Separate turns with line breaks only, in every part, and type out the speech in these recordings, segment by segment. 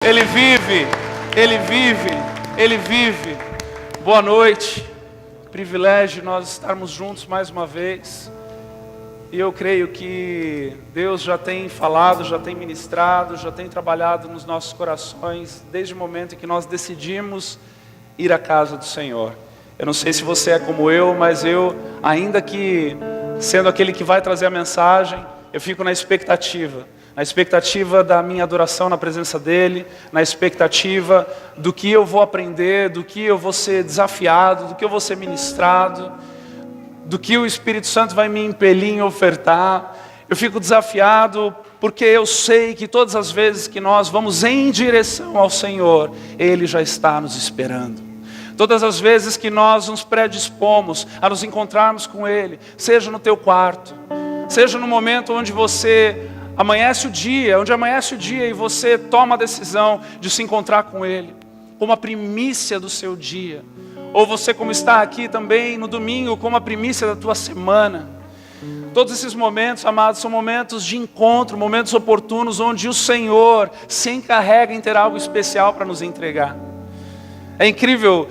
Ele vive, Ele vive, Ele vive. Boa noite, privilégio nós estarmos juntos mais uma vez. E eu creio que Deus já tem falado, já tem ministrado, já tem trabalhado nos nossos corações, desde o momento em que nós decidimos ir à casa do Senhor. Eu não sei se você é como eu, mas eu, ainda que sendo aquele que vai trazer a mensagem, eu fico na expectativa da minha adoração na presença dEle, na expectativa do que eu vou aprender, do que eu vou ser desafiado, do que eu vou ser ministrado, do que o Espírito Santo vai me impelir em ofertar. Eu fico desafiado porque eu sei que todas as vezes que nós vamos em direção ao Senhor, Ele já está nos esperando. Todas as vezes que nós nos predispomos a nos encontrarmos com Ele, seja no teu quarto, seja no momento onde amanhece o dia e você toma a decisão de se encontrar com Ele, como a primícia do seu dia. Ou você, como está aqui também no domingo, como a primícia da tua semana. Todos esses momentos, amados, são momentos de encontro, momentos oportunos, onde o Senhor se encarrega em ter algo especial para nos entregar. É incrível,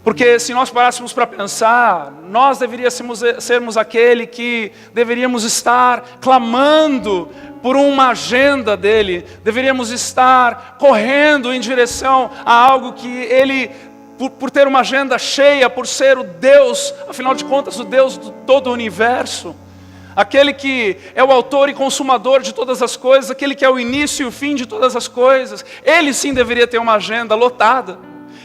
porque se nós parássemos para pensar, nós deveríamos sermos aquele que deveríamos estar clamando por uma agenda dEle, deveríamos estar correndo em direção a algo que Ele, por ter uma agenda cheia, por ser o Deus, afinal de contas, o Deus de todo o universo, aquele que é o autor e consumador de todas as coisas, aquele que é o início e o fim de todas as coisas, Ele sim deveria ter uma agenda lotada,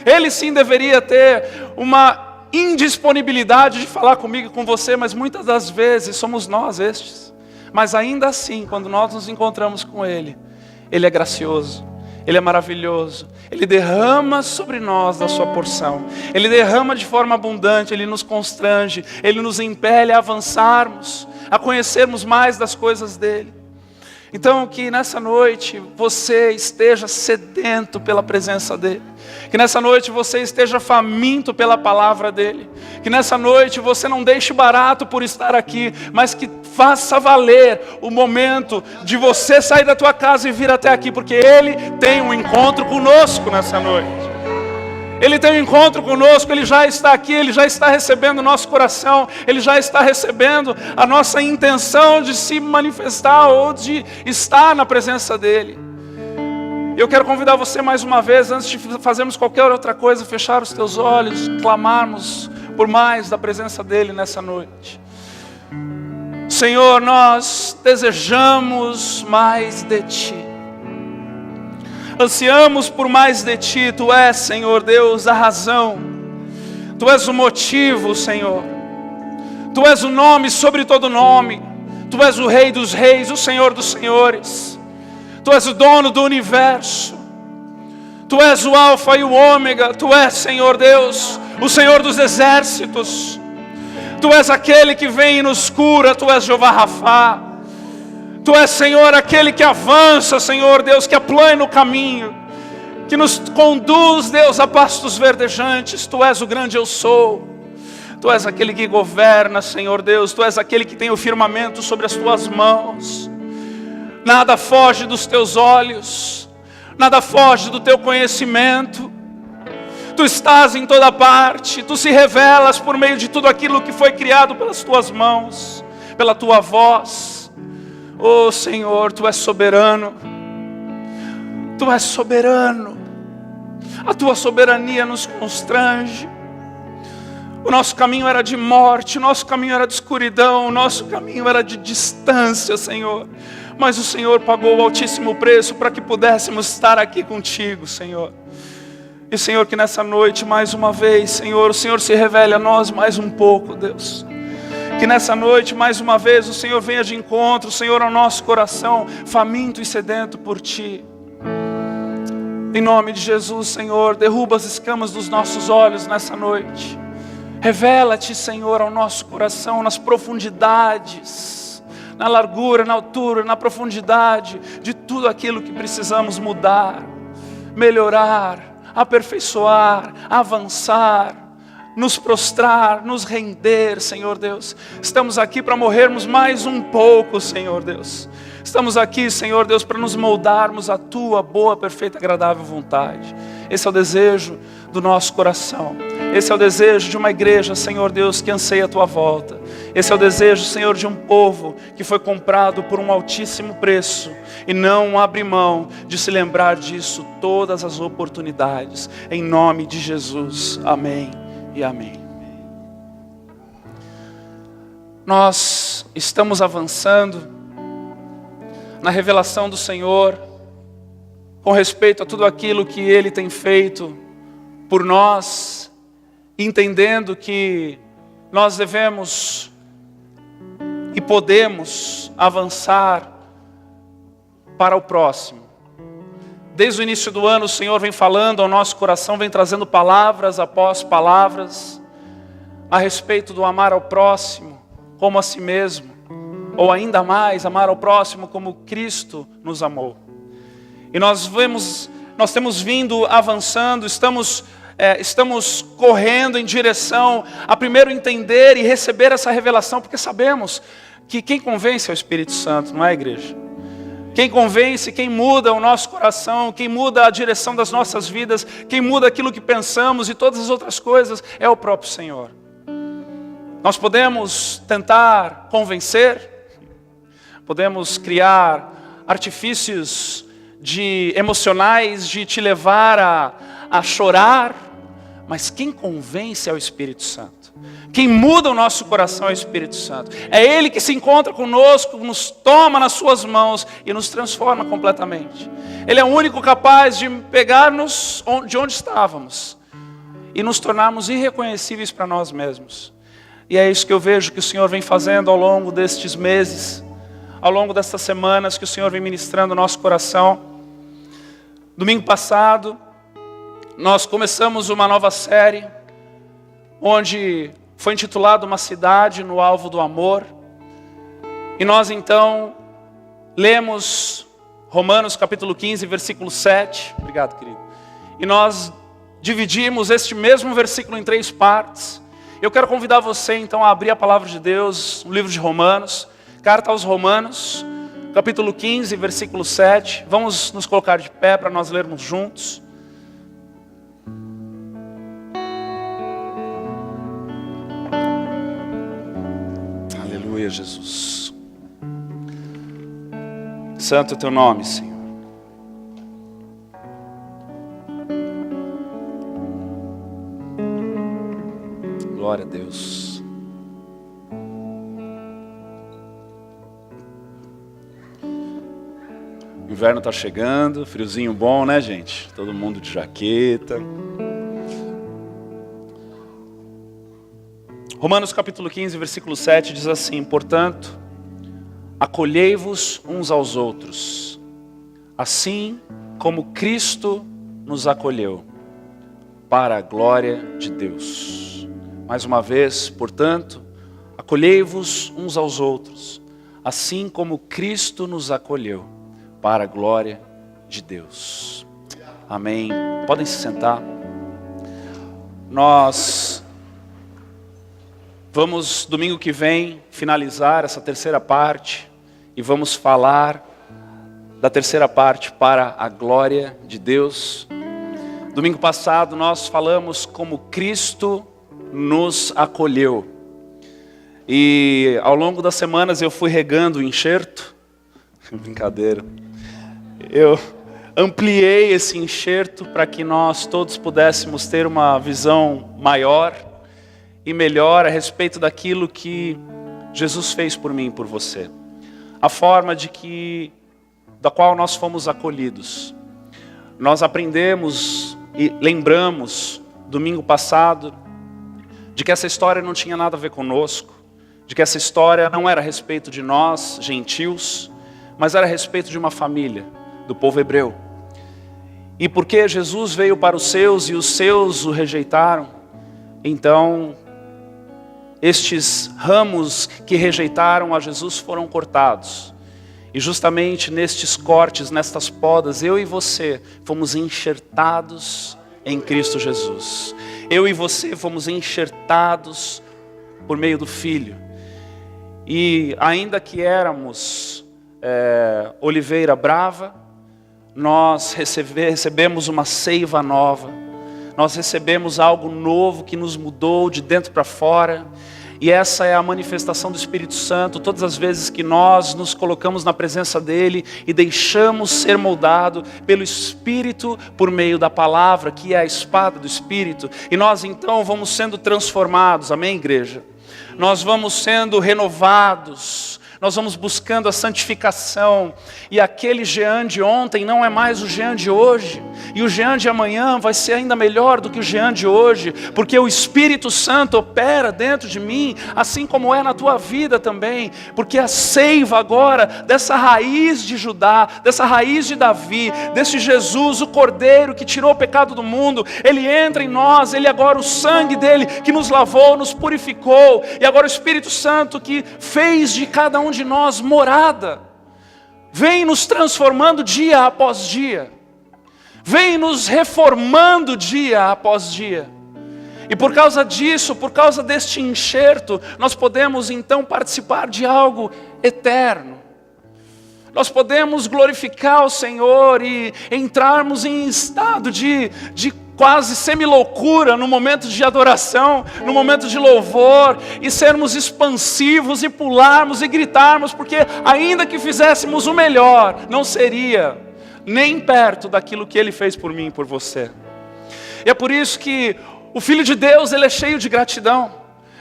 Ele sim deveria ter uma indisponibilidade de falar comigo e com você, mas muitas das vezes somos nós estes. Mas ainda assim, quando nós nos encontramos com Ele, Ele é gracioso, Ele é maravilhoso, Ele derrama sobre nós da sua porção, Ele derrama de forma abundante, Ele nos constrange, Ele nos impele a avançarmos, a conhecermos mais das coisas dEle. Então que nessa noite você esteja sedento pela presença dEle, que nessa noite você esteja faminto pela palavra dEle, que nessa noite você não deixe barato por estar aqui, mas que faça valer o momento de você sair da tua casa e vir até aqui, porque Ele tem um encontro conosco nessa noite. Ele tem um encontro conosco, Ele já está aqui, Ele já está recebendo o nosso coração, Ele já está recebendo a nossa intenção de se manifestar ou de estar na presença dEle. Eu quero convidar você mais uma vez, antes de fazermos qualquer outra coisa, fechar os teus olhos, clamarmos por mais da presença dEle nessa noite. Senhor, nós desejamos mais de Ti. Ansiamos por mais de Ti. Tu és, Senhor Deus, a razão. Tu és o motivo, Senhor. Tu és o nome sobre todo nome. Tu és o Rei dos reis, o Senhor dos senhores. Tu és o dono do universo. Tu és o Alfa e o Ômega. Tu és, Senhor Deus, o Senhor dos exércitos. Tu és aquele que vem e nos cura. Tu és Jeová Rafá. Tu és, Senhor, aquele que avança, Senhor Deus, que aplana o caminho, que nos conduz, Deus, a pastos verdejantes. Tu és o grande eu sou. Tu és aquele que governa, Senhor Deus. Tu és aquele que tem o firmamento sobre as tuas mãos. Nada foge dos teus olhos, nada foge do teu conhecimento. Tu estás em toda parte, Tu se revelas por meio de tudo aquilo que foi criado pelas tuas mãos, pela tua voz. Oh Senhor, Tu és soberano. Tu és soberano. A Tua soberania nos constrange. O nosso caminho era de morte, o nosso caminho era de escuridão, o nosso caminho era de distância, Senhor. Mas o Senhor pagou o altíssimo preço para que pudéssemos estar aqui contigo, Senhor. E Senhor, que nessa noite, mais uma vez, Senhor, o Senhor se revele a nós mais um pouco, Deus. Que nessa noite, mais uma vez, o Senhor venha de encontro, Senhor, ao nosso coração, faminto e sedento por Ti. Em nome de Jesus, Senhor, derruba as escamas dos nossos olhos nessa noite. Revela-te, Senhor, ao nosso coração, nas profundidades, na largura, na altura, na profundidade de tudo aquilo que precisamos mudar, melhorar, aperfeiçoar, avançar, nos prostrar, nos render, Senhor Deus. Estamos aqui para morrermos mais um pouco, Senhor Deus. Estamos aqui, Senhor Deus, para nos moldarmos à Tua boa, perfeita, agradável vontade. Esse é o desejo do nosso coração. Esse é o desejo de uma igreja, Senhor Deus, que anseia a Tua volta. Esse é o desejo, Senhor, de um povo que foi comprado por um altíssimo preço e não abre mão de se lembrar disso todas as oportunidades. Em nome de Jesus. Amém e amém. Nós estamos avançando na revelação do Senhor com respeito a tudo aquilo que Ele tem feito por nós, entendendo que nós devemos e podemos avançar para o próximo. Desde o início do ano o Senhor vem falando ao nosso coração, vem trazendo palavras após palavras a respeito do amar ao próximo como a si mesmo, ou ainda mais, amar ao próximo como Cristo nos amou. E nós temos vindo avançando, estamos correndo em direção a primeiro entender e receber essa revelação, porque sabemos que quem convence é o Espírito Santo, não é, igreja? Quem convence, quem muda o nosso coração, quem muda a direção das nossas vidas, quem muda aquilo que pensamos e todas as outras coisas é o próprio Senhor. Nós podemos tentar convencer, podemos criar artifícios emocionais de te levar a chorar, mas quem convence é o Espírito Santo. Quem muda o nosso coração é o Espírito Santo. É Ele que se encontra conosco, nos toma nas suas mãos e nos transforma completamente. Ele é o único capaz de pegar-nos de onde estávamos e nos tornarmos irreconhecíveis para nós mesmos. E é isso que eu vejo que o Senhor vem fazendo ao longo destes meses, ao longo destas semanas que o Senhor vem ministrando o nosso coração. Domingo passado, nós começamos uma nova série, onde foi intitulado Uma Cidade no Alvo do Amor. E nós então lemos Romanos capítulo 15, versículo 7. Obrigado, querido. E nós dividimos este mesmo versículo em 3 partes. Eu quero convidar você então a abrir a palavra de Deus, no livro de Romanos, carta aos Romanos, capítulo 15, versículo 7. Vamos nos colocar de pé para nós lermos juntos. Aleluia, Jesus. Santo é o teu nome, Senhor. Glória a Deus. O inverno está chegando, friozinho bom, né, gente? Todo mundo de jaqueta. Romanos capítulo 15, versículo 7 diz assim: portanto, acolhei-vos uns aos outros, assim como Cristo nos acolheu, para a glória de Deus. Mais uma vez, portanto, acolhei-vos uns aos outros, assim como Cristo nos acolheu, para a glória de Deus. Amém. Podem se sentar. Nós vamos, domingo que vem, finalizar essa terceira parte e vamos falar da terceira parte, para a glória de Deus. Domingo passado nós falamos como Cristo nos acolheu. E ao longo das semanas eu fui regando o enxerto. Brincadeira. Eu ampliei esse enxerto para que nós todos pudéssemos ter uma visão maior e melhor a respeito daquilo que Jesus fez por mim e por você. A forma da qual nós fomos acolhidos. Nós aprendemos e lembramos domingo passado de que essa história não tinha nada a ver conosco, de que essa história não era a respeito de nós, gentios, mas era a respeito de uma família, do povo hebreu. E porque Jesus veio para os seus e os seus o rejeitaram, então estes ramos que rejeitaram a Jesus foram cortados. E justamente nestes cortes, nestas podas, eu e você fomos enxertados em Cristo Jesus. Eu e você fomos enxertados por meio do Filho. E ainda que éramos oliveira brava, nós recebemos uma seiva nova, nós recebemos algo novo que nos mudou de dentro para fora. E essa é a manifestação do Espírito Santo, todas as vezes que nós nos colocamos na presença dEle e deixamos ser moldado pelo Espírito por meio da palavra, que é a espada do Espírito. E nós então vamos sendo transformados, amém, igreja? Nós vamos sendo renovados, nós vamos buscando a santificação. E aquele Jean de ontem não é mais o Jean de hoje. E o Jean de amanhã vai ser ainda melhor do que o Jean de hoje. Porque o Espírito Santo opera dentro de mim, assim como é na tua vida também. Porque a seiva agora, dessa raiz de Judá, dessa raiz de Davi, desse Jesus, o Cordeiro que tirou o pecado do mundo, Ele entra em nós, Ele agora, o sangue dEle que nos lavou, nos purificou. E agora o Espírito Santo que fez de cada um de nós morada, vem nos transformando dia após dia, vem nos reformando dia após dia. E por causa disso, por causa deste enxerto, nós podemos então participar de algo eterno. Nós podemos glorificar o Senhor e entrarmos em estado de quase semi-loucura no momento de adoração, no momento de louvor, e sermos expansivos e pularmos e gritarmos, porque ainda que fizéssemos o melhor, não seria nem perto daquilo que Ele fez por mim e por você. E é por isso que o Filho de Deus, ele é cheio de gratidão.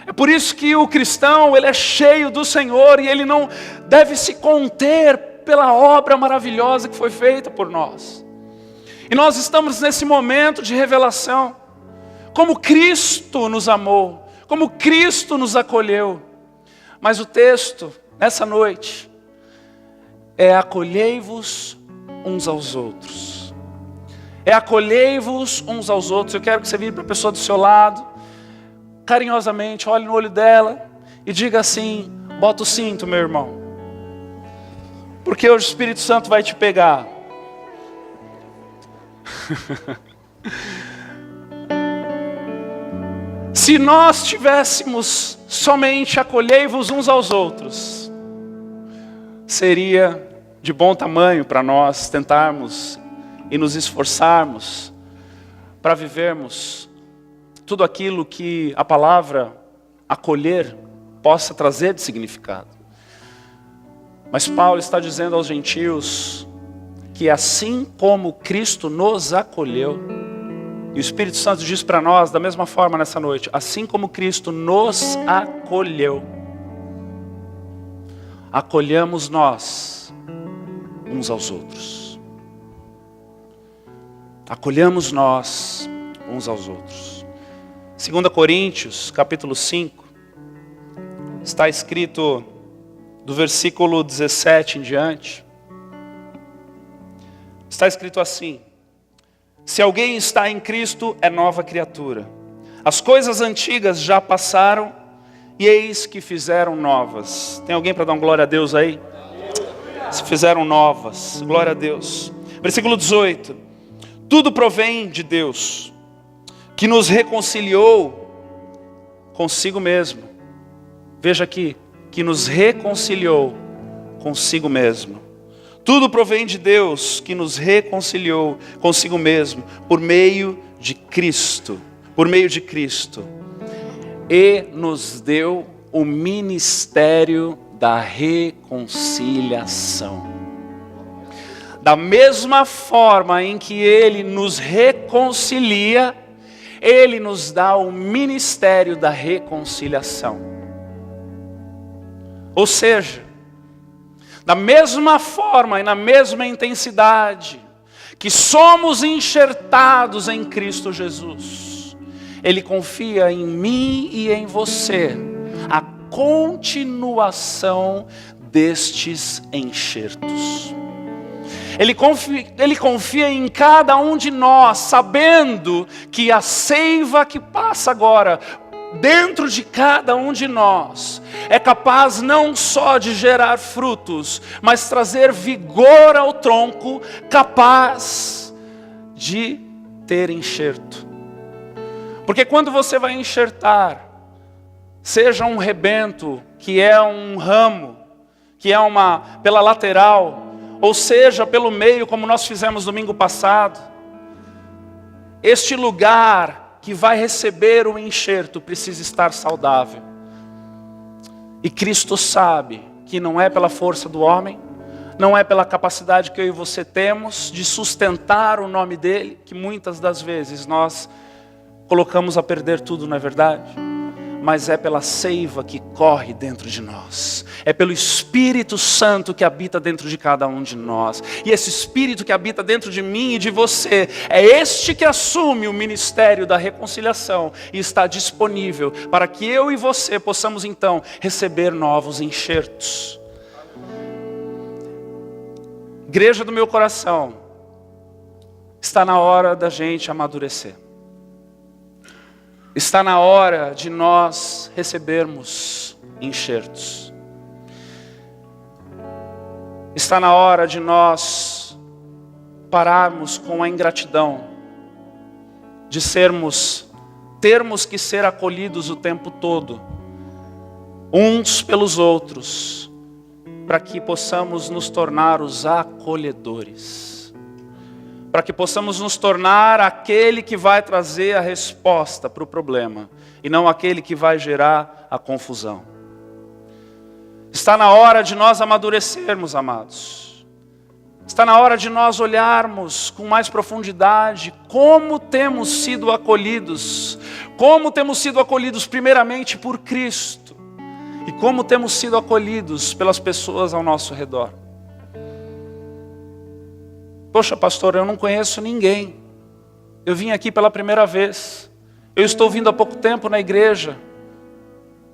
É por isso que o cristão, ele é cheio do Senhor e ele não deve se conter pela obra maravilhosa que foi feita por nós. E nós estamos nesse momento de revelação, como Cristo nos amou, como Cristo nos acolheu. Mas o texto, nessa noite, é acolhei-vos uns aos outros. É acolhei-vos uns aos outros. Eu quero que você vire para a pessoa do seu lado, carinhosamente, olhe no olho dela e diga assim: bota o cinto, meu irmão. Porque hoje o Espírito Santo vai te pegar. Se nós tivéssemos somente acolhei-vos uns aos outros, seria de bom tamanho para nós tentarmos e nos esforçarmos para vivermos tudo aquilo que a palavra acolher possa trazer de significado. Mas Paulo está dizendo aos gentios que assim como Cristo nos acolheu, e o Espírito Santo diz para nós da mesma forma nessa noite, assim como Cristo nos acolheu, acolhamos nós uns aos outros. Acolhamos nós uns aos outros. 2 Coríntios, capítulo 5, está escrito do versículo 17 em diante. Está escrito assim: se alguém está em Cristo, é nova criatura. As coisas antigas já passaram, e eis que fizeram novas. Tem alguém para dar um glória a Deus aí? Se fizeram novas, glória a Deus. Versículo 18: tudo provém de Deus, que nos reconciliou consigo mesmo. Veja aqui, que nos reconciliou consigo mesmo. Tudo provém de Deus, que nos reconciliou consigo mesmo, por meio de Cristo. Por meio de Cristo. E nos deu o ministério da reconciliação. Da mesma forma em que Ele nos reconcilia, Ele nos dá o ministério da reconciliação. Ou seja, da mesma forma e na mesma intensidade que somos enxertados em Cristo Jesus, Ele confia em mim e em você a continuação destes enxertos. Ele confia em cada um de nós, sabendo que a seiva que passa agora dentro de cada um de nós é capaz não só de gerar frutos, mas trazer vigor ao tronco, capaz de ter enxerto. Porque quando você vai enxertar, seja um rebento, que é um ramo que é pela lateral, ou seja, pelo meio, como nós fizemos domingo passado. Este lugar que vai receber o enxerto precisa estar saudável. E Cristo sabe que não é pela força do homem, não é pela capacidade que eu e você temos de sustentar o nome dele, que muitas das vezes nós colocamos a perder tudo, não é verdade? Mas é pela seiva que corre dentro de nós. É pelo Espírito Santo que habita dentro de cada um de nós. E esse Espírito que habita dentro de mim e de você, é este que assume o ministério da reconciliação e está disponível para que eu e você possamos então receber novos enxertos. Igreja do meu coração, está na hora da gente amadurecer. Está na hora de nós recebermos enxertos. Está na hora de nós pararmos com a ingratidão, de termos que ser acolhidos o tempo todo, uns pelos outros, para que possamos nos tornar os acolhedores. Para que possamos nos tornar aquele que vai trazer a resposta para o problema, e não aquele que vai gerar a confusão. Está na hora de nós amadurecermos, amados. Está na hora de nós olharmos com mais profundidade como temos sido acolhidos. Como temos sido acolhidos primeiramente por Cristo. E como temos sido acolhidos pelas pessoas ao nosso redor. Poxa, pastor, eu não conheço ninguém. Eu vim aqui pela primeira vez. Eu estou vindo há pouco tempo na igreja.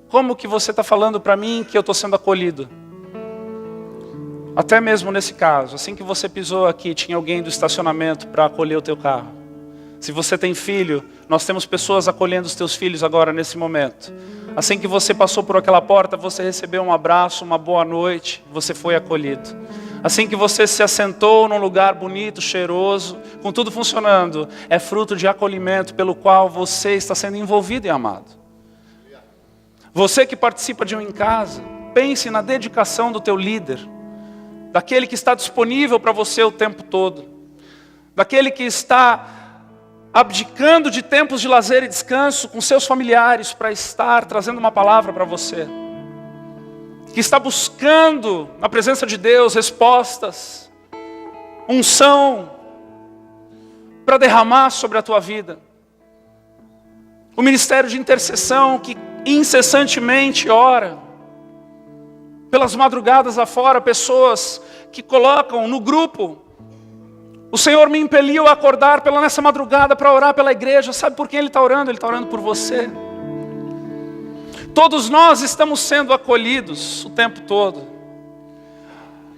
Como que você está falando para mim que eu estou sendo acolhido? Até mesmo nesse caso, assim que você pisou aqui, tinha alguém do estacionamento para acolher o teu carro. Se você tem filho, nós temos pessoas acolhendo os teus filhos agora nesse momento. Assim que você passou por aquela porta, você recebeu um abraço, uma boa noite, você foi acolhido. Assim que você se assentou num lugar bonito, cheiroso, com tudo funcionando, é fruto de acolhimento pelo qual você está sendo envolvido e amado. Você que participa de um em casa, pense na dedicação do teu líder, daquele que está disponível para você o tempo todo, daquele que está abdicando de tempos de lazer e descanso com seus familiares para estar trazendo uma palavra para você, que está buscando na presença de Deus respostas, unção para derramar sobre a tua vida. O ministério de intercessão que incessantemente ora, pelas madrugadas afora, pessoas que colocam no grupo: o Senhor me impeliu a acordar nessa madrugada para orar pela igreja. Sabe por quem Ele está orando? Ele está orando por você. Todos nós estamos sendo acolhidos o tempo todo.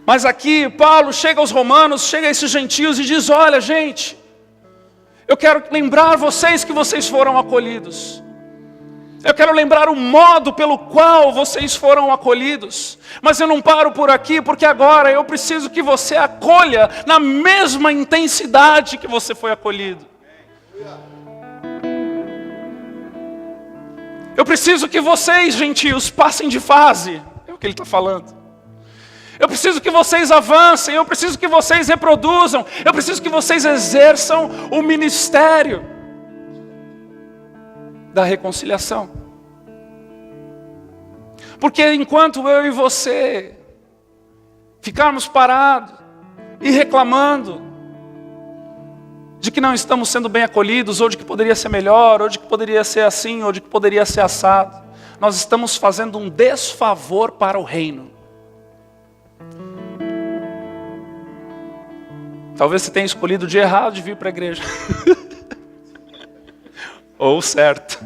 Mas aqui Paulo chega aos romanos, chega a esses gentios e diz: olha gente, eu quero lembrar vocês que vocês foram acolhidos. Eu quero lembrar o modo pelo qual vocês foram acolhidos. Mas eu não paro por aqui, porque agora eu preciso que você acolha na mesma intensidade que você foi acolhido. Eu preciso que vocês, gentios, passem de fase. É o que ele está falando. Eu preciso que vocês avancem. Eu preciso que vocês reproduzam. Eu preciso que vocês exerçam o ministério da reconciliação. Porque enquanto eu e você ficarmos parados e reclamando de que não estamos sendo bem acolhidos, ou de que poderia ser melhor, ou de que poderia ser assim, ou de que poderia ser assado, nós estamos fazendo um desfavor para o reino. Talvez você tenha escolhido o dia errado de vir para a igreja. Ou certo.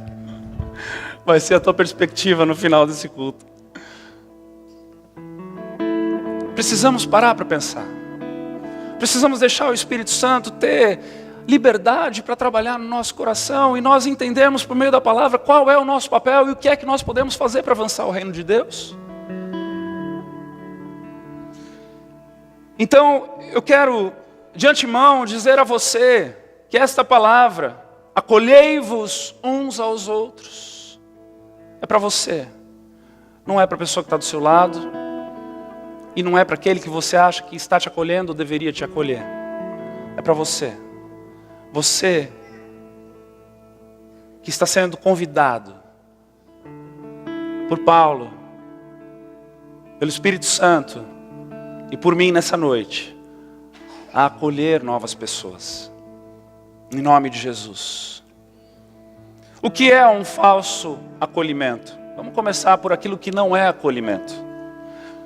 Vai ser a tua perspectiva no final desse culto. Precisamos parar para pensar. Precisamos deixar o Espírito Santo ter liberdade para trabalhar no nosso coração e nós entendermos por meio da palavra qual é o nosso papel e o que é que nós podemos fazer para avançar o reino de Deus. Então, eu quero de antemão dizer a você que esta palavra, acolhei-vos uns aos outros, é para você, não é para a pessoa que está do seu lado, E não é para aquele que você acha que está te acolhendo ou deveria te acolher. É para você. Você que está sendo convidado por Paulo, pelo Espírito Santo e por mim nessa noite, a acolher novas pessoas. Em nome de Jesus. O que é um falso acolhimento? Vamos começar por aquilo que não é acolhimento.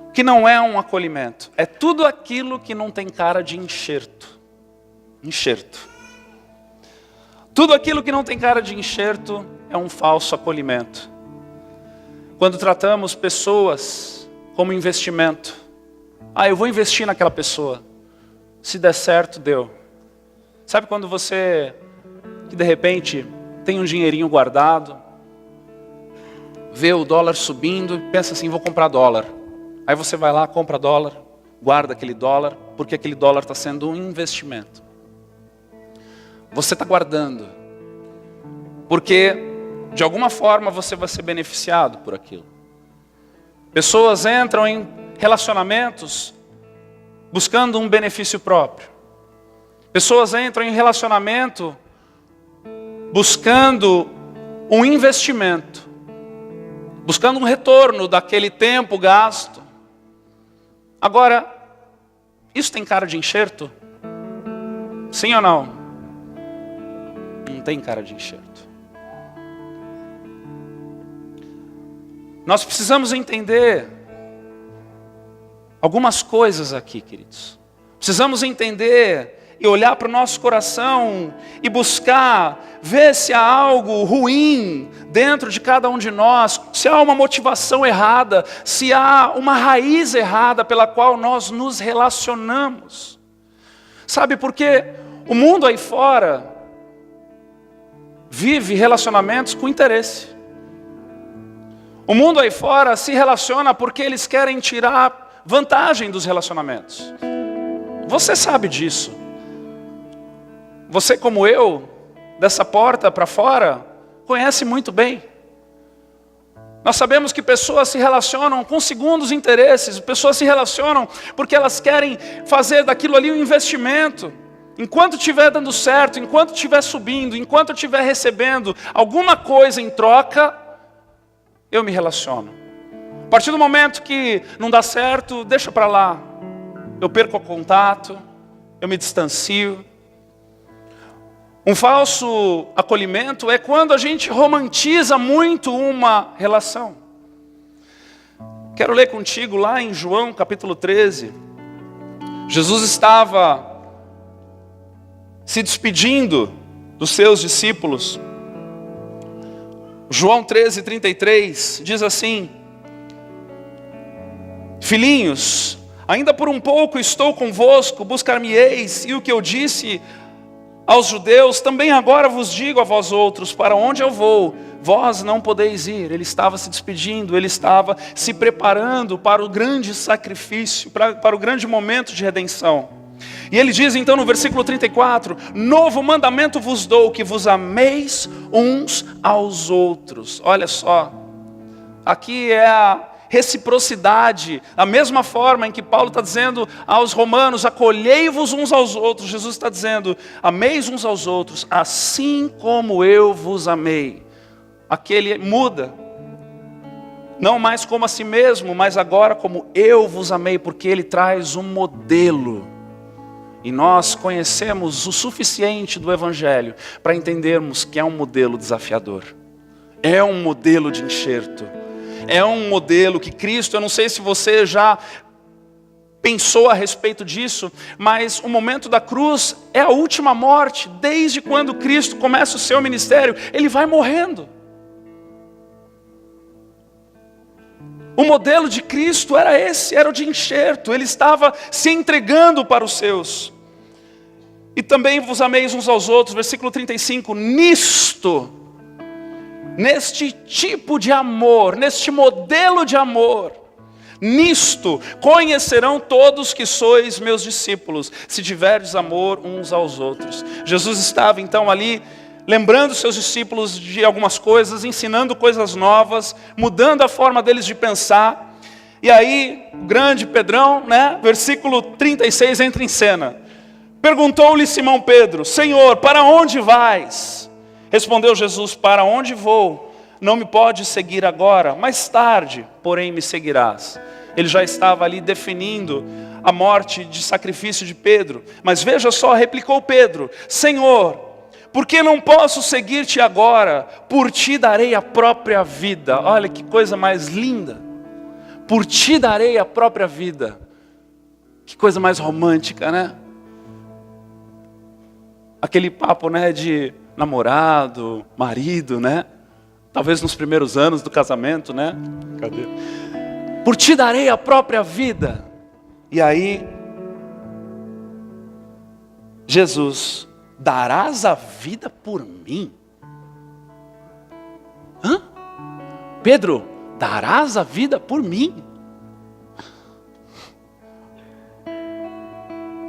O que não é um acolhimento? É tudo aquilo que não tem cara de enxerto. Enxerto. Tudo aquilo que não tem cara de enxerto é um falso acolhimento. Quando tratamos pessoas como investimento. Eu vou investir naquela pessoa. Se der certo, deu. Sabe quando você, que de repente tem um dinheirinho guardado, vê o dólar subindo e pensa assim, vou comprar dólar. Aí você vai lá, compra dólar, guarda aquele dólar, porque aquele dólar está sendo um investimento. Você está guardando, porque de alguma forma você vai ser beneficiado por aquilo. Pessoas entram em relacionamentos buscando um benefício próprio. Pessoas entram em relacionamento buscando um investimento, buscando um retorno daquele tempo gasto. Agora, isso tem cara de enxerto? Sim ou não? Não tem cara de enxerto. Nós precisamos entender algumas coisas aqui, queridos. Precisamos entender e olhar para o nosso coração e buscar ver se há algo ruim dentro de cada um de nós, se há uma motivação errada, se há uma raiz errada pela qual nós nos relacionamos. Sabe, porque o mundo aí fora vive relacionamentos com interesse. O mundo aí fora se relaciona porque eles querem tirar vantagem dos relacionamentos. Você sabe disso. Você, como eu, dessa porta para fora, conhece muito bem. Nós sabemos que pessoas se relacionam com segundos interesses, pessoas se relacionam porque elas querem fazer daquilo ali um investimento. Enquanto estiver dando certo, enquanto estiver subindo, enquanto estiver recebendo alguma coisa em troca, eu me relaciono. A partir do momento que não dá certo, deixa para lá. Eu perco o contato, eu me distancio. Um falso acolhimento é quando a gente romantiza muito uma relação. Quero ler contigo lá em João capítulo 13. Jesus estava se despedindo dos seus discípulos. João 13:33 diz assim: Filhinhos, ainda por um pouco estou convosco, buscar-me-eis, e o que eu disse aos judeus, também agora vos digo a vós outros, para onde eu vou, vós não podeis ir. Ele estava se despedindo, ele estava se preparando para o grande sacrifício, para o grande momento de redenção. E ele diz então no versículo 34, novo mandamento vos dou, que vos ameis uns aos outros. Olha só, aqui é a reciprocidade, a mesma forma em que Paulo está dizendo aos romanos, acolhei-vos uns aos outros, Jesus está dizendo, ameis uns aos outros, assim como eu vos amei. Aqui ele muda, não mais como a si mesmo, mas agora como eu vos amei, porque ele traz um modelo. E nós conhecemos o suficiente do Evangelho para entendermos que é um modelo desafiador, é um modelo de enxerto. É um modelo que Cristo, eu não sei se você já pensou a respeito disso, mas o momento da cruz é a última morte. Desde quando Cristo começa o seu ministério, ele vai morrendo. O modelo de Cristo era esse, era o de enxerto. Ele estava se entregando para os seus. E também vos ameis uns aos outros, versículo 35, neste tipo de amor, neste modelo de amor, nisto conhecerão todos que sois meus discípulos, se tiverdes amor uns aos outros. Jesus estava então ali, lembrando seus discípulos de algumas coisas, ensinando coisas novas, mudando a forma deles de pensar. E aí, o grande Pedrão, né? Versículo 36 entra em cena. Perguntou-lhe Simão Pedro: Senhor, para onde vais? Respondeu Jesus: para onde vou? Não me podes seguir agora, mais tarde, porém me seguirás. Ele já estava ali definindo a morte de sacrifício de Pedro. Mas veja só, replicou Pedro: Senhor, por que não posso seguir-te agora? Por ti darei a própria vida. Olha que coisa mais linda. Por ti darei a própria vida. Que coisa mais romântica, né? Aquele papo, né, de namorado, marido, né? Talvez nos primeiros anos do casamento, né? Cadê? Por ti darei a própria vida. E aí, Jesus: darás a vida por mim? Hã? Pedro, darás a vida por mim?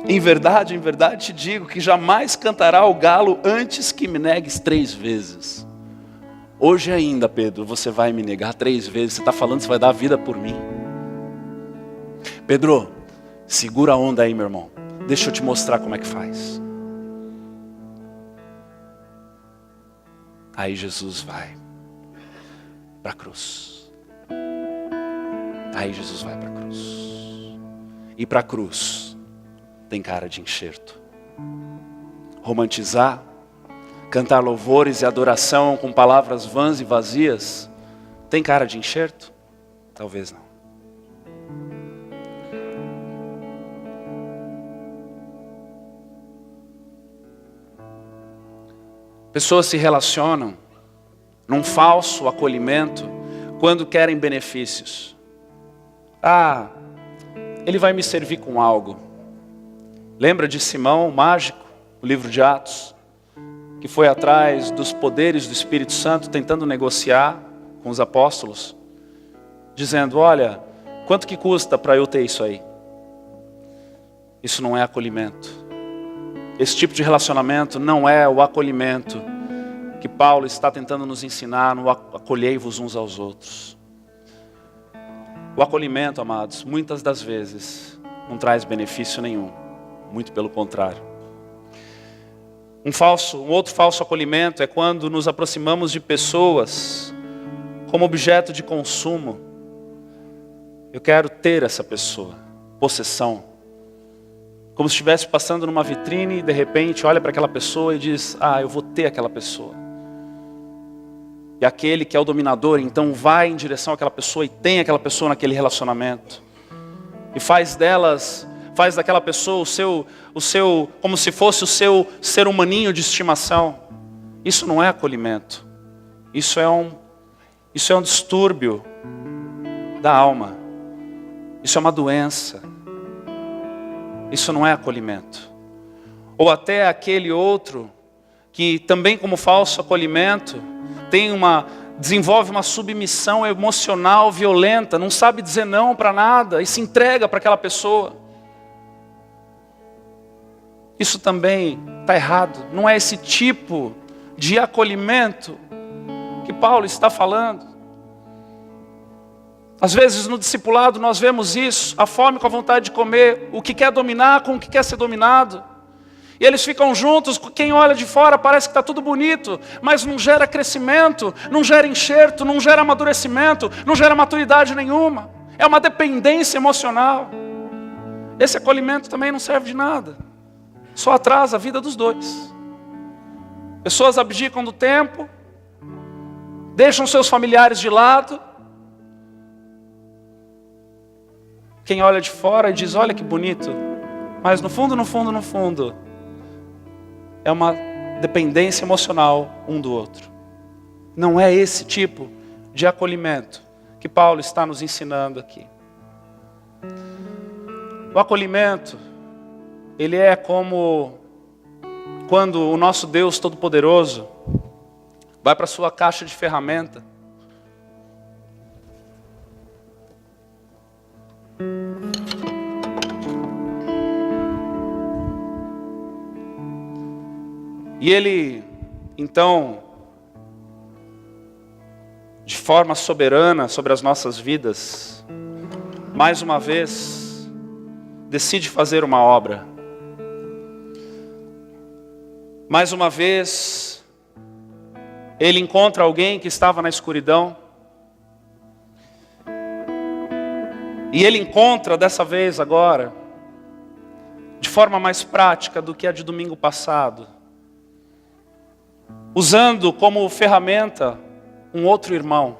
Em verdade te digo que jamais cantará o galo antes que me negues 3 vezes. Hoje ainda, Pedro, você vai me negar 3 vezes. Você está falando que você vai dar a vida por mim? Pedro, segura a onda aí, meu irmão. Deixa eu te mostrar como é que faz. Aí Jesus vai para a cruz. Aí Jesus vai para a cruz. E para a cruz tem cara de enxerto. Romantizar, cantar louvores e adoração com palavras vãs e vazias, tem cara de enxerto? Talvez não. Pessoas se relacionam num falso acolhimento quando querem benefícios. Ah, ele vai me servir com algo. Lembra de Simão, o mágico, o livro de Atos, que foi atrás dos poderes do Espírito Santo, tentando negociar com os apóstolos, dizendo: olha, quanto que custa para eu ter isso aí? Isso não é acolhimento. Esse tipo de relacionamento não é o acolhimento que Paulo está tentando nos ensinar no acolhei-vos uns aos outros. O acolhimento, amados, muitas das vezes não traz benefício nenhum, muito pelo contrário. Um outro falso acolhimento é quando nos aproximamos de pessoas como objeto de consumo. Eu quero ter essa pessoa, possessão. Como se estivesse passando numa vitrine e de repente olha para aquela pessoa e diz: ah, eu vou ter aquela pessoa. E aquele que é o dominador, então vai em direção àquela pessoa e tem aquela pessoa naquele relacionamento. E faz daquela pessoa o seu, como se fosse o seu ser humaninho de estimação. Isso não é acolhimento. Isso é um distúrbio da alma. Isso é uma doença. Isso não é acolhimento. Ou até aquele outro que também, como falso acolhimento, desenvolve uma submissão emocional violenta, não sabe dizer não para nada e se entrega para aquela pessoa. Isso também está errado. Não é esse tipo de acolhimento que Paulo está falando. Às vezes no discipulado nós vemos isso, a fome com a vontade de comer, o que quer dominar com o que quer ser dominado. E eles ficam juntos, quem olha de fora parece que está tudo bonito, mas não gera crescimento, não gera enxerto, não gera amadurecimento, não gera maturidade nenhuma. É uma dependência emocional. Esse acolhimento também não serve de nada. Só atrasa a vida dos dois. Pessoas abdicam do tempo, deixam seus familiares de lado. Quem olha de fora e diz: olha que bonito, mas no fundo, é uma dependência emocional um do outro. Não é esse tipo de acolhimento que Paulo está nos ensinando aqui. O acolhimento, ele é como quando o nosso Deus Todo-Poderoso vai para a sua caixa de ferramenta e Ele, então, de forma soberana sobre as nossas vidas, mais uma vez, decide fazer uma obra. Mais uma vez, ele encontra alguém que estava na escuridão. E ele encontra dessa vez agora, de forma mais prática do que a de domingo passado, usando como ferramenta um outro irmão,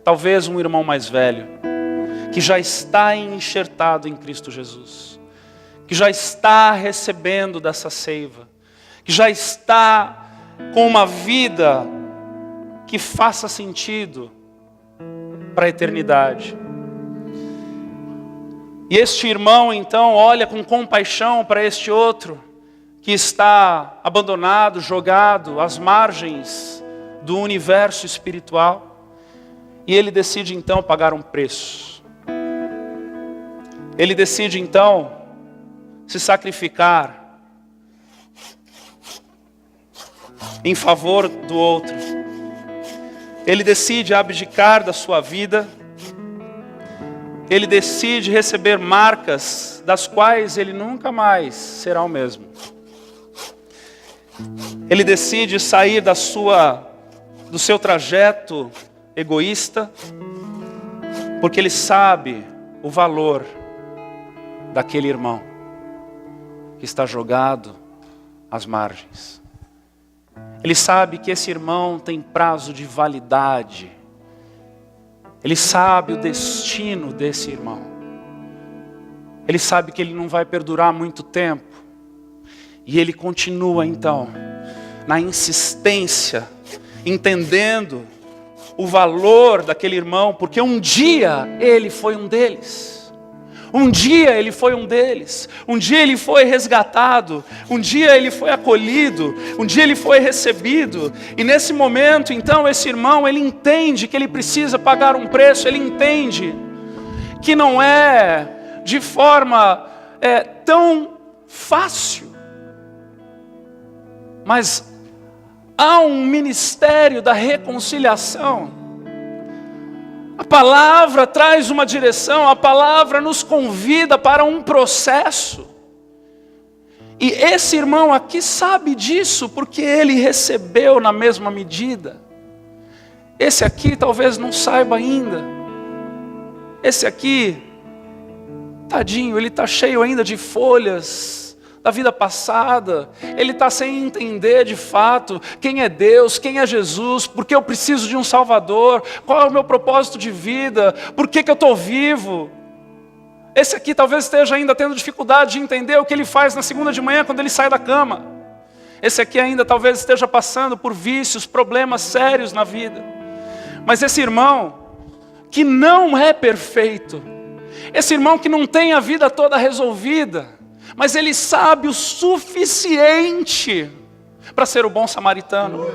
talvez um irmão mais velho, que já está enxertado em Cristo Jesus, que já está recebendo dessa seiva, que já está com uma vida que faça sentido para a eternidade. E este irmão então olha com compaixão para este outro, que está abandonado, jogado às margens do universo espiritual. E ele decide então pagar um preço. Ele decide então se sacrificar em favor do outro. Ele decide abdicar da sua vida. Ele decide receber marcas das quais ele nunca mais será o mesmo. Ele decide sair do seu trajeto egoísta, porque ele sabe o valor daquele irmão que está jogado às margens. Ele sabe que esse irmão tem prazo de validade. Ele sabe o destino desse irmão. Ele sabe que ele não vai perdurar muito tempo. E ele continua então, na insistência, entendendo o valor daquele irmão, porque um dia ele foi um deles. Um dia ele foi um deles. Um dia ele foi resgatado. Um dia ele foi acolhido. Um dia ele foi recebido. E nesse momento, então, esse irmão, ele entende que ele precisa pagar um preço. Ele entende que não é de forma tão fácil. Mas há um ministério da reconciliação. A palavra traz uma direção, a palavra nos convida para um processo. E esse irmão aqui sabe disso, porque ele recebeu na mesma medida. Esse aqui talvez não saiba ainda. Esse aqui, tadinho, ele está cheio ainda de folhas da vida passada. Ele está sem entender de fato quem é Deus, quem é Jesus, por que eu preciso de um Salvador, qual é o meu propósito de vida, por que eu estou vivo. Esse aqui talvez esteja ainda tendo dificuldade de entender o que ele faz na segunda de manhã quando ele sai da cama. Esse aqui ainda talvez esteja passando por vícios, problemas sérios na vida. Mas esse irmão que não é perfeito, esse irmão que não tem a vida toda resolvida, mas ele sabe o suficiente para ser o bom samaritano.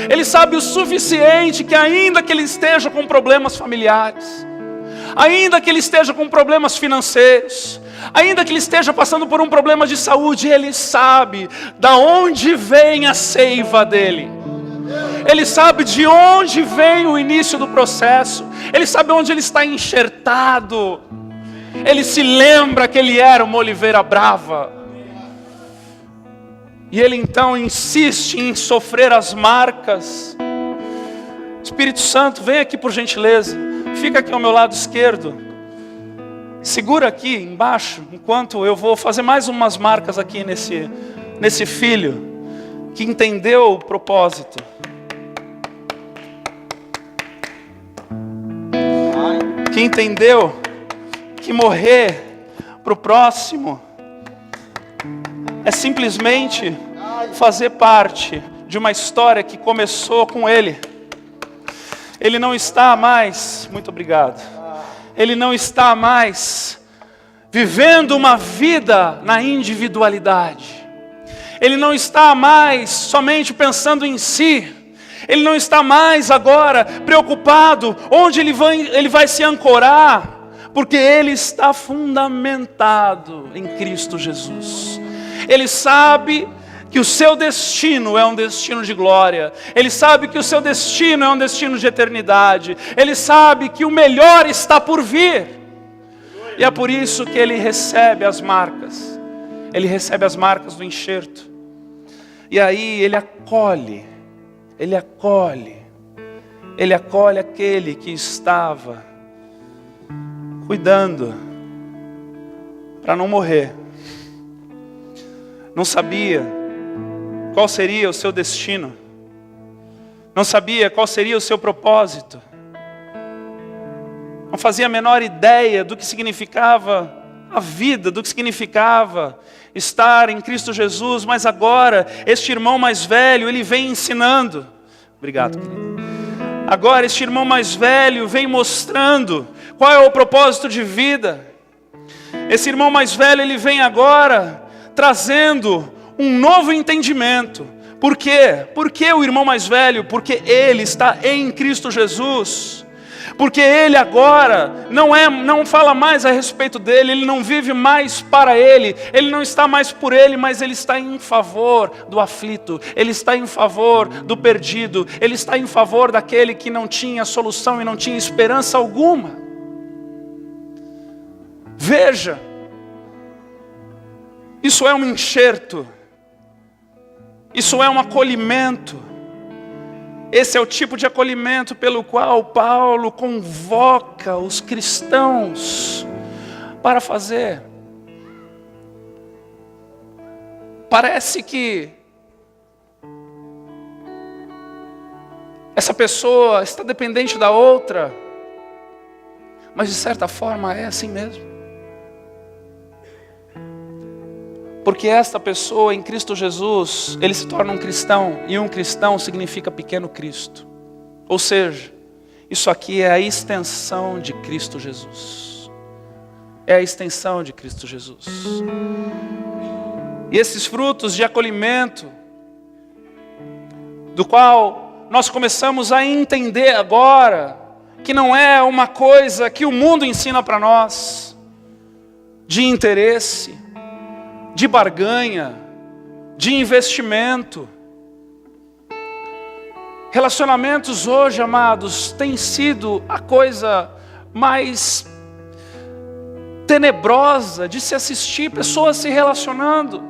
Ele sabe o suficiente que ainda que ele esteja com problemas familiares, ainda que ele esteja com problemas financeiros, ainda que ele esteja passando por um problema de saúde, ele sabe da onde vem a seiva dele. Ele sabe de onde vem o início do processo. Ele sabe onde ele está enxertado. Ele se lembra que ele era uma oliveira brava. E ele então insiste em sofrer as marcas. Espírito Santo, vem aqui por gentileza. Fica aqui ao meu lado esquerdo. Segura aqui embaixo, enquanto eu vou fazer mais umas marcas aqui nesse filho que entendeu o propósito. Que entendeu que morrer para o próximo é simplesmente fazer parte de uma história que começou com ele. Ele não está mais, muito obrigado, ele não está mais vivendo uma vida na individualidade. Ele não está mais somente pensando em si. Ele não está mais agora preocupado onde ele vai se ancorar, porque ele está fundamentado em Cristo Jesus. Ele sabe que o seu destino é um destino de glória. Ele sabe que o seu destino é um destino de eternidade. Ele sabe que o melhor está por vir. E é por isso que ele recebe as marcas. Ele recebe as marcas do enxerto. E aí ele acolhe aquele que estava cuidando para não morrer. Não sabia qual seria o seu destino. Não sabia qual seria o seu propósito. Não fazia a menor ideia do que significava a vida, do que significava estar em Cristo Jesus. Mas agora, este irmão mais velho, ele vem ensinando. Obrigado, querido. Agora, este irmão mais velho vem mostrando qual é o propósito de vida. Esse irmão mais velho, ele vem agora trazendo um novo entendimento. Por quê? Por que o irmão mais velho? Porque ele está em Cristo Jesus. Porque ele agora não fala mais a respeito dele, ele não vive mais para ele não está mais por ele, mas ele está em favor do aflito, ele está em favor do perdido, ele está em favor daquele que não tinha solução e não tinha esperança alguma. Veja, isso é um enxerto, isso é um acolhimento. Esse é o tipo de acolhimento pelo qual Paulo convoca os cristãos para fazer. Parece que essa pessoa está dependente da outra, mas de certa forma é assim mesmo. Porque esta pessoa em Cristo Jesus, ele se torna um cristão, e um cristão significa pequeno Cristo. Ou seja, isso aqui é a extensão de Cristo Jesus. É a extensão de Cristo Jesus. E esses frutos de acolhimento, do qual nós começamos a entender agora, que não é uma coisa que o mundo ensina para nós, de interesse, de barganha, de investimento. Relacionamentos hoje, amados, tem sido a coisa mais tenebrosa de se assistir, pessoas se relacionando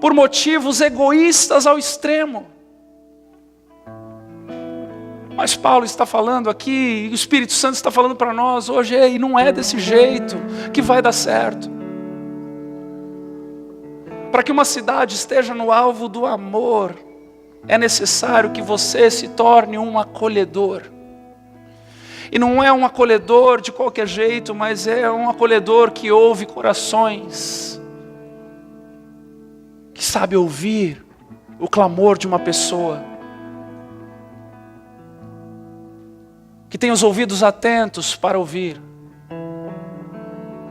por motivos egoístas ao extremo. Mas Paulo está falando aqui, o Espírito Santo está falando para nós hoje, ei, não é desse jeito que vai dar certo. Para que uma cidade esteja no alvo do amor, é necessário que você se torne um acolhedor. E não é um acolhedor de qualquer jeito, mas é um acolhedor que ouve corações, que sabe ouvir o clamor de uma pessoa, que tem os ouvidos atentos para ouvir,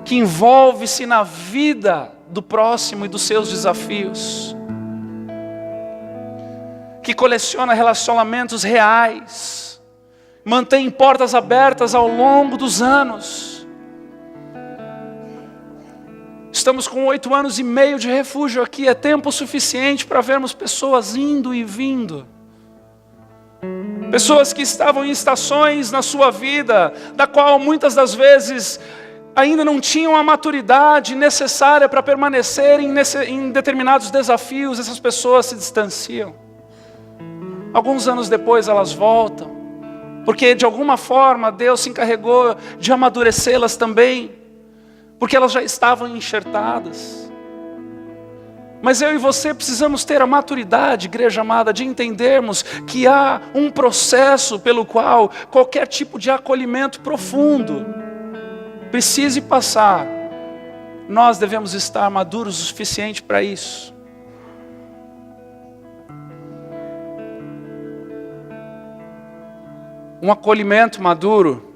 que envolve-se na vida do próximo e dos seus desafios, que coleciona relacionamentos reais, mantém portas abertas ao longo dos anos. Estamos com 8 anos e meio de refúgio aqui, é tempo suficiente para vermos pessoas indo e vindo. Pessoas que estavam em estações na sua vida, da qual muitas das vezes ainda não tinham a maturidade necessária para permanecer em determinados desafios. Essas pessoas se distanciam. Alguns anos depois elas voltam, porque de alguma forma Deus se encarregou de amadurecê-las também, porque elas já estavam enxertadas. Mas eu e você precisamos ter a maturidade, igreja amada, de entendermos que há um processo pelo qual qualquer tipo de acolhimento profundo precise passar. Nós devemos estar maduros o suficiente para isso. Um acolhimento maduro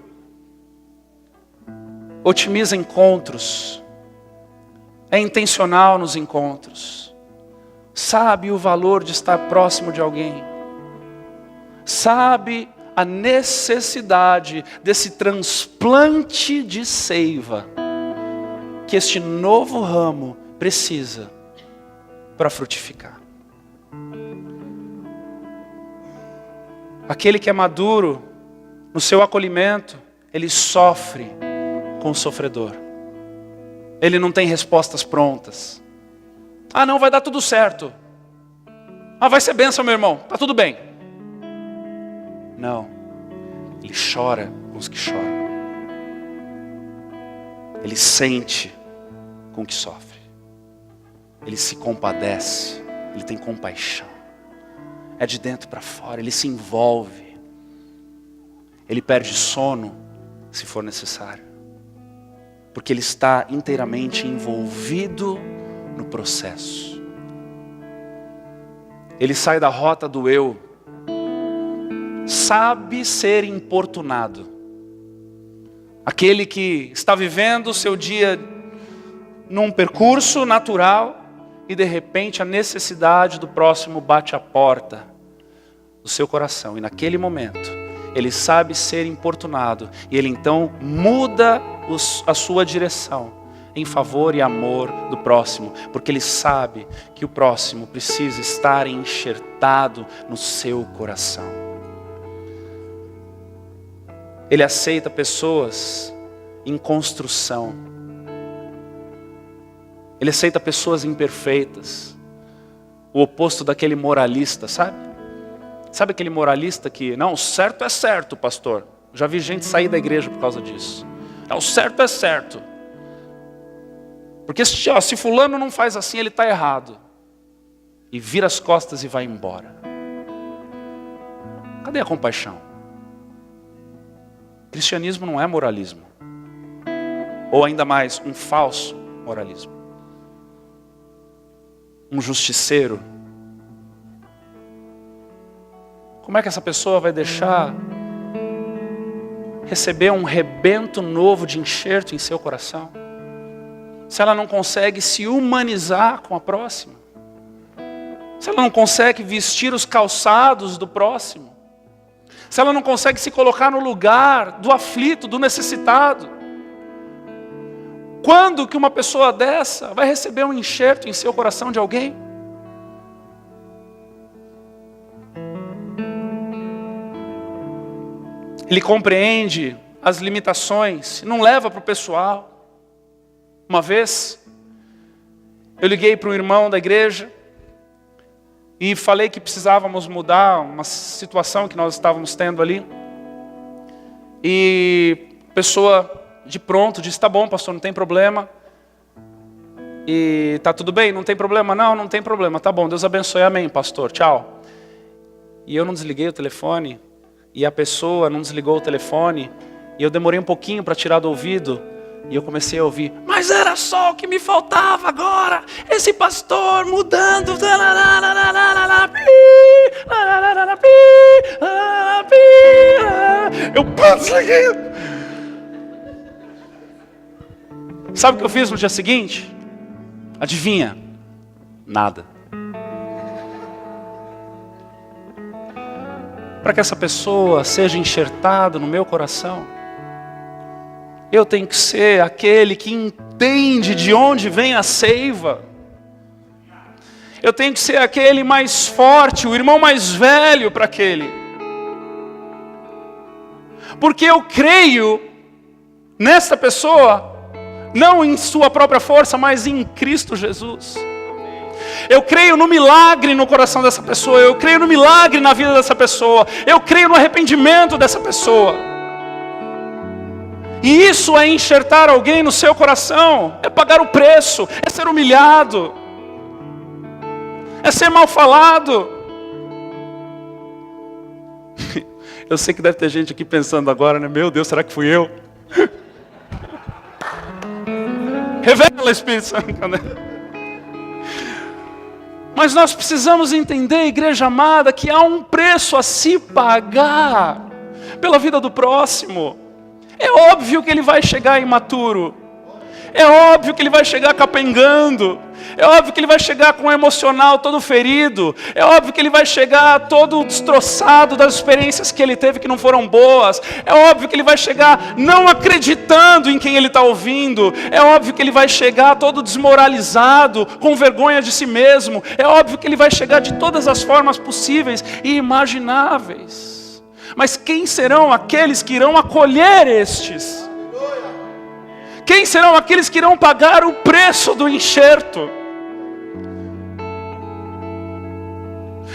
otimiza encontros, é intencional nos encontros, sabe o valor de estar próximo de alguém, sabe a necessidade desse transplante de seiva que este novo ramo precisa para frutificar. Aquele que é maduro no seu acolhimento, ele sofre com o sofredor. Ele não tem respostas prontas. Ah, não, vai dar tudo certo. Ah, vai ser bênção, meu irmão, tá tudo bem. Não. Ele chora com os que choram. Ele sente com o que sofre. Ele se compadece. Ele tem compaixão. É de dentro para fora. Ele se envolve. Ele perde sono, se for necessário. Porque ele está inteiramente envolvido no processo. Ele sai da rota do eu. Sabe ser importunado. Aquele que está vivendo o seu dia num percurso natural e de repente a necessidade do próximo bate a porta do seu coração. E naquele momento ele sabe ser importunado e ele então muda a sua direção em favor e amor do próximo, porque ele sabe que o próximo precisa estar enxertado no seu coração. Ele aceita pessoas em construção. Ele aceita pessoas imperfeitas. O oposto daquele moralista, sabe? Sabe aquele moralista que, não, certo é certo, pastor. Já vi gente sair da igreja por causa disso. Não, certo é certo. Porque se fulano não faz assim, ele está errado. E vira as costas e vai embora. Cadê a compaixão? Cristianismo não é moralismo. Ou ainda mais, um falso moralismo. Um justiceiro. Como é que essa pessoa vai deixar receber um rebento novo de enxerto em seu coração? Se ela não consegue se humanizar com a próxima. Se ela não consegue vestir os calçados do próximo. Se ela não consegue se colocar no lugar do aflito, do necessitado. Quando que uma pessoa dessa vai receber um enxerto em seu coração de alguém? Ele compreende as limitações, não leva para o pessoal. Uma vez, eu liguei para um irmão da igreja e falei que precisávamos mudar uma situação que nós estávamos tendo ali. E a pessoa de pronto disse, tá bom, pastor, não tem problema. E tá tudo bem, não tem problema? Não, não tem problema, tá bom, Deus abençoe, amém, pastor, tchau. E eu não desliguei o telefone, e a pessoa não desligou o telefone, e eu demorei um pouquinho para tirar do ouvido, e eu comecei a ouvir, mas era só o que me faltava agora, esse pastor mudando, eu desliguei. Sabe o que eu fiz no dia seguinte? Adivinha? Nada. Para que essa pessoa seja enxertada no meu coração, eu tenho que ser aquele que entende de onde vem a seiva. Eu tenho que ser aquele mais forte, o irmão mais velho para aquele. Porque eu creio nessa pessoa, não em sua própria força, mas em Cristo Jesus. Eu creio no milagre no coração dessa pessoa. Eu creio no milagre na vida dessa pessoa. Eu creio no arrependimento dessa pessoa. E isso é enxertar alguém no seu coração. É pagar o preço. É ser humilhado. É ser mal falado. Eu sei que deve ter gente aqui pensando agora, né? Meu Deus, será que fui eu? Revela, Espírito Santo. Mas nós precisamos entender, igreja amada, que há um preço a se pagar pela vida do próximo. É óbvio que ele vai chegar imaturo. É óbvio que ele vai chegar capengando. É óbvio que ele vai chegar com o emocional todo ferido. É óbvio que ele vai chegar todo destroçado das experiências que ele teve que não foram boas. É óbvio que ele vai chegar não acreditando em quem ele está ouvindo. É óbvio que ele vai chegar todo desmoralizado, com vergonha de si mesmo. É óbvio que ele vai chegar de todas as formas possíveis e imagináveis. Mas quem serão aqueles que irão acolher estes? Quem serão aqueles que irão pagar o preço do enxerto?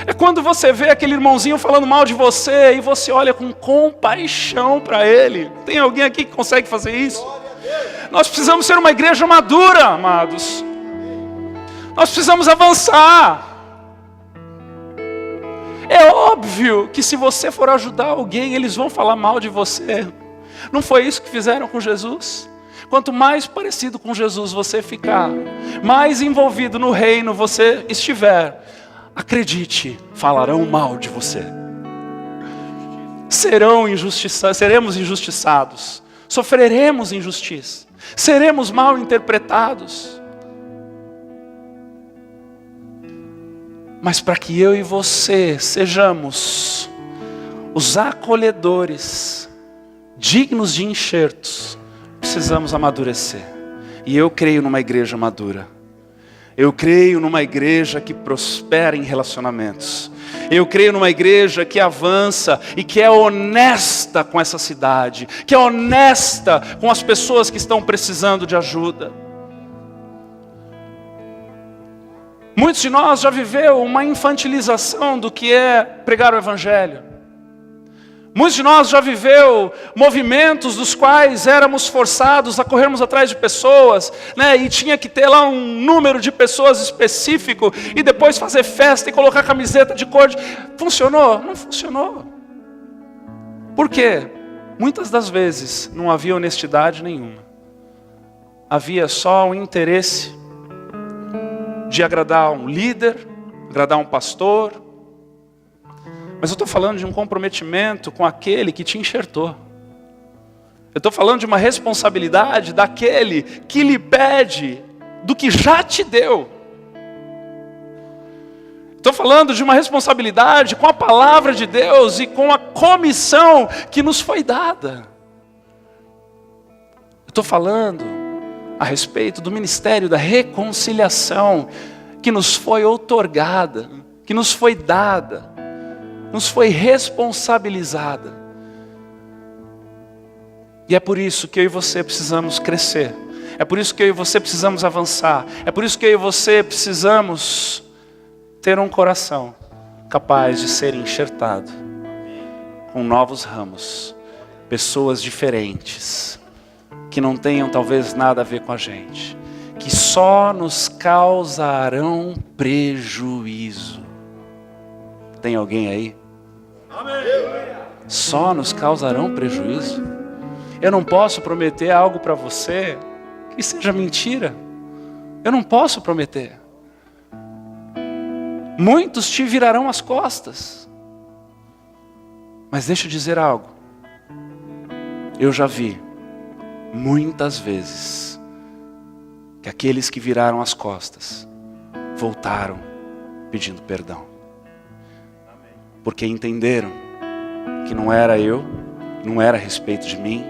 É quando você vê aquele irmãozinho falando mal de você e você olha com compaixão para ele. Tem alguém aqui que consegue fazer isso? Nós precisamos ser uma igreja madura, amados. Nós precisamos avançar. É óbvio que se você for ajudar alguém, eles vão falar mal de você. Não foi isso que fizeram com Jesus? Quanto mais parecido com Jesus você ficar, mais envolvido no reino você estiver, acredite, falarão mal de você. Seremos injustiçados, sofreremos injustiça, seremos mal interpretados. Mas para que eu e você sejamos os acolhedores, dignos de enxertos, precisamos amadurecer. E eu creio numa igreja madura. Eu creio numa igreja que prospera em relacionamentos. Eu creio numa igreja que avança e que é honesta com essa cidade, que é honesta com as pessoas que estão precisando de ajuda. Muitos de nós já viveu uma infantilização do que é pregar o evangelho. Muitos de nós já viveu movimentos dos quais éramos forçados a corrermos atrás de pessoas, né? E tinha que ter lá um número de pessoas específico e depois fazer festa e colocar camiseta de cor. Funcionou? Não funcionou. Por quê? Muitas das vezes não havia honestidade nenhuma. Havia só um interesse de agradar um líder, agradar um pastor. Mas eu estou falando de um comprometimento com aquele que te enxertou. Eu estou falando de uma responsabilidade daquele que lhe pede do que já te deu. Estou falando de uma responsabilidade com a palavra de Deus e com a comissão que nos foi dada. Estou falando a respeito do ministério da reconciliação que nos foi outorgada, que nos foi dada, nos foi responsabilizada. E é por isso que eu e você precisamos crescer. É por isso que eu e você precisamos avançar. É por isso que eu e você precisamos ter um coração capaz de ser enxertado com novos ramos, pessoas diferentes, que não tenham talvez nada a ver com a gente, que só nos causarão prejuízo. Tem alguém aí? Amém. Só nos causarão prejuízo? Eu não posso prometer algo para você que seja mentira. Eu não posso prometer. Muitos te virarão as costas. Mas deixa eu dizer algo. Eu já vi muitas vezes que aqueles que viraram as costas voltaram pedindo perdão. Porque entenderam que não era eu, não era a respeito de mim,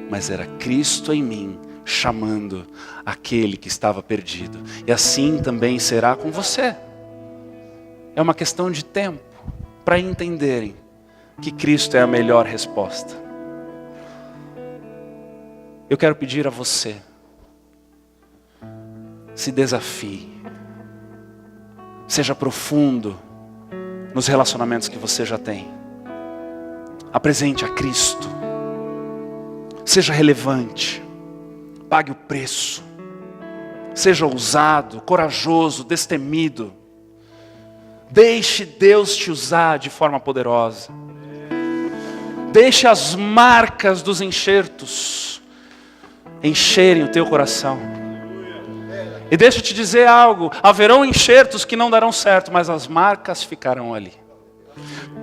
mas era Cristo em mim chamando aquele que estava perdido. E assim também será com você. É uma questão de tempo para entenderem que Cristo é a melhor resposta. Eu quero pedir a você, se desafie, seja profundo nos relacionamentos que você já tem. Apresente a Cristo. Seja relevante. Pague o preço. Seja ousado, corajoso, destemido. Deixe Deus te usar de forma poderosa. Deixe as marcas dos enxertos encherem o teu coração. E deixa eu te dizer algo, haverão enxertos que não darão certo, mas as marcas ficarão ali.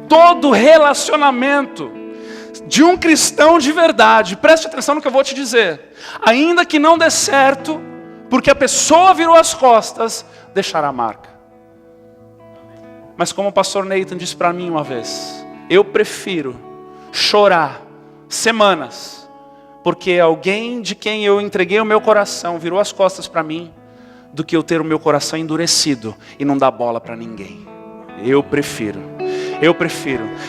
Todo relacionamento de um cristão de verdade, preste atenção no que eu vou te dizer, ainda que não dê certo, porque a pessoa virou as costas, deixará a marca. Mas como o pastor Nathan disse para mim uma vez, eu prefiro chorar semanas, porque alguém de quem eu entreguei o meu coração virou as costas para mim, do que eu ter o meu coração endurecido e não dar bola para ninguém. Eu prefiro.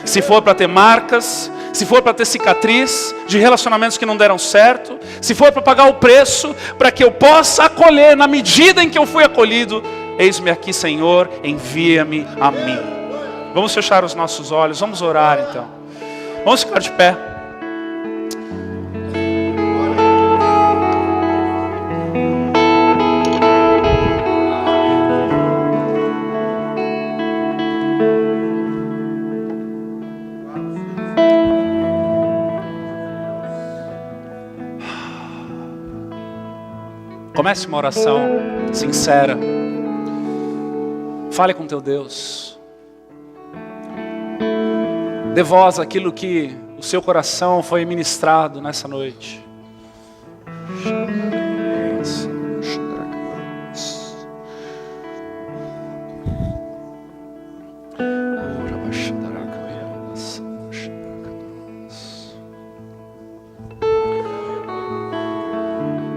Se for para ter marcas, se for para ter cicatriz de relacionamentos que não deram certo, se for para pagar o preço para que eu possa acolher na medida em que eu fui acolhido, eis-me aqui, Senhor, envia-me a mim. Vamos fechar os nossos olhos, vamos orar então. Vamos ficar de pé. Comece uma oração sincera. Fale com teu Deus. Dê voz àquilo que o seu coração foi ministrado nessa noite.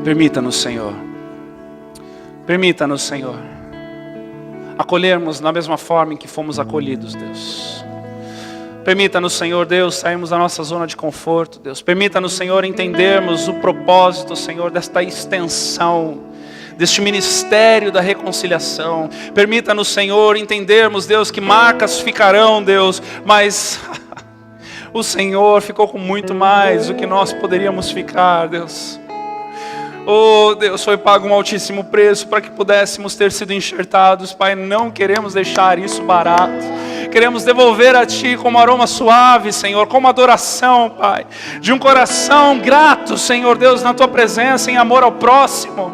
Permita-nos, Senhor. Permita-nos, Senhor, acolhermos na mesma forma em que fomos acolhidos, Deus. Permita-nos, Senhor Deus, sairmos da nossa zona de conforto, Deus. Permita-nos, Senhor, entendermos o propósito, Senhor, desta extensão, deste ministério da reconciliação. Permita-nos, Senhor, entendermos, Deus, que marcas ficarão, Deus, mas o Senhor ficou com muito mais do que nós poderíamos ficar, Deus. Oh Deus, foi pago um altíssimo preço para que pudéssemos ter sido enxertados, Pai. Não queremos deixar isso barato. Queremos devolver a Ti como aroma suave, Senhor, como adoração, Pai, de um coração grato, Senhor Deus, na Tua presença, em amor ao próximo.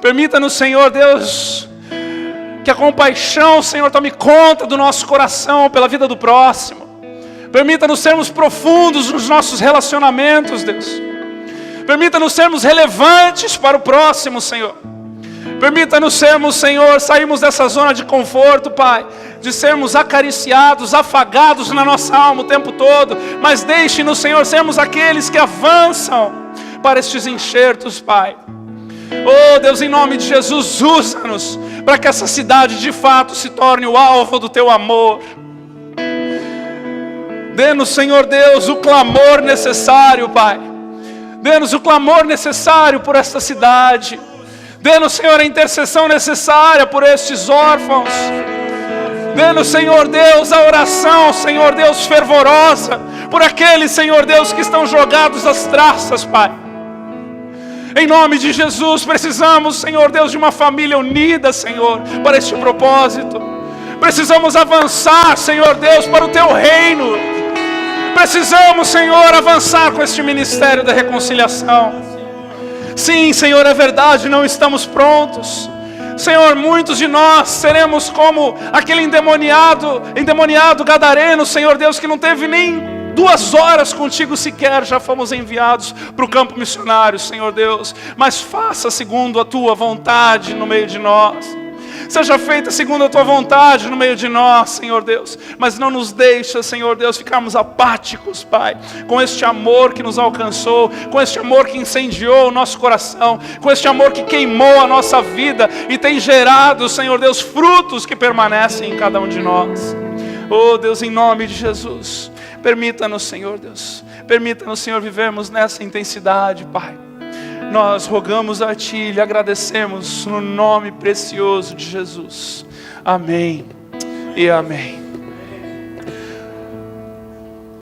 Permita-nos, Senhor Deus, que a compaixão, Senhor, tome conta do nosso coração pela vida do próximo. Permita-nos sermos profundos nos nossos relacionamentos, Deus. Permita-nos sermos relevantes para o próximo, Senhor. Permita-nos sermos, Senhor, sairmos dessa zona de conforto, Pai, de sermos acariciados, afagados na nossa alma o tempo todo, mas deixe-nos, Senhor, sermos aqueles que avançam para estes enxertos, Pai. Oh Deus, em nome de Jesus, usa-nos para que essa cidade de fato se torne o alvo do Teu amor. Dê-nos, Senhor Deus, o clamor necessário, Pai. Dê-nos o clamor necessário por esta cidade. Dê-nos, Senhor, a intercessão necessária por estes órfãos. Dê-nos, Senhor Deus, a oração, Senhor Deus, fervorosa por aqueles, Senhor Deus, que estão jogados às traças, Pai. Em nome de Jesus, precisamos, Senhor Deus, de uma família unida, Senhor, para este propósito. Precisamos avançar, Senhor Deus, para o Teu reino. Precisamos, Senhor, avançar com este ministério da reconciliação. Sim, Senhor, é verdade, não estamos prontos. Senhor, muitos de nós seremos como aquele endemoniado gadareno, Senhor Deus, que não teve nem 2 horas contigo sequer, já fomos enviados para o campo missionário, Senhor Deus. Mas faça segundo a Tua vontade no meio de nós. Seja feita segundo a Tua vontade no meio de nós, Senhor Deus. Mas não nos deixa, Senhor Deus, ficarmos apáticos, Pai, com este amor que nos alcançou, com este amor que incendiou o nosso coração, com este amor que queimou a nossa vida e tem gerado, Senhor Deus, frutos que permanecem em cada um de nós. Oh Deus, em nome de Jesus, permita-nos, Senhor Deus, permita-nos, Senhor, vivermos nessa intensidade, Pai. Nós rogamos a Ti e lhe agradecemos no nome precioso de Jesus. Amém e amém.